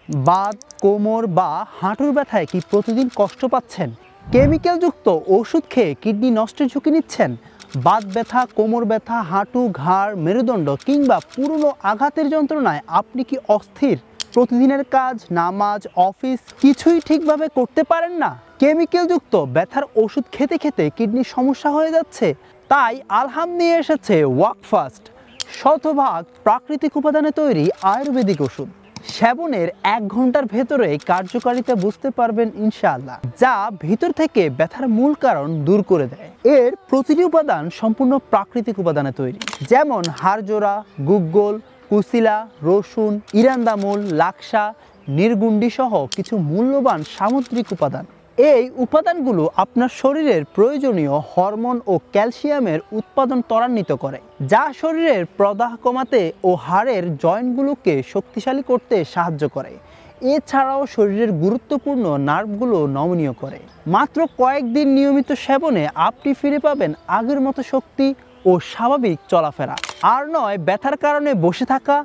বাত, কোমর বা হাঁটুর ব্যথায় কি প্রতিদিন কষ্ট পাচ্ছেন? কেমিক্যালযুক্ত ওষুধ খেয়ে কিডনি নষ্টের ঝুঁকি নিচ্ছেন? বাত ব্যথা, কোমর ব্যথা, হাঁটু, ঘাড়, মেরুদণ্ড কিংবা পুরনো আঘাতের যন্ত্রণায় আপনি কি অস্থির? প্রতিদিনের কাজ, নামাজ, অফিস কিছুই ঠিকভাবে করতে পারেন না? কেমিক্যালযুক্ত ব্যথার ওষুধ খেতে খেতে কিডনির সমস্যা হয়ে যাচ্ছে? তাই আলহাম নিয়ে এসেছে ওয়াকফাস্ট, শতভাগ প্রাকৃতিক উপাদানে তৈরি আয়ুর্বেদিক ওষুধ। সেবনের 1 ঘন্টার ভেতরে কার্যকারিতা বুঝতে পারবেন ইনশাআল্লাহ, যা ভিতর থেকে ব্যথার মূল কারণ দূর করে দেয়। এর প্রতিটি উপাদান সম্পূর্ণ প্রাকৃতিক উপাদানে তৈরি, যেমন হাড়জোড়া, গুগ্গল, কুশিলা, রসুন, ইরান্দামূল, লাক্সা, নির্গুন্ডি সহ কিছু মূল্যবান সামুদ্রিক উপাদান। এই উপাদানগুলো আপনার শরীরের প্রয়োজনীয় হরমোন ও ক্যালসিয়ামের উৎপাদন ত্বরান্বিত করে, যা শরীরের প্রদাহ কমাতে ও হাড়ের জয়েন্টগুলোকে শক্তিশালী করতে সাহায্য করে। এছাড়াও শরীরের গুরুত্বপূর্ণ নার্ভগুলো নমনীয় করে। মাত্র কয়েকদিন নিয়মিত সেবনে আপনি ফিরে পাবেন আগের মতো শক্তি ও স্বাভাবিক চলাফেরা। আর নয় ব্যথার কারণে বসে থাকা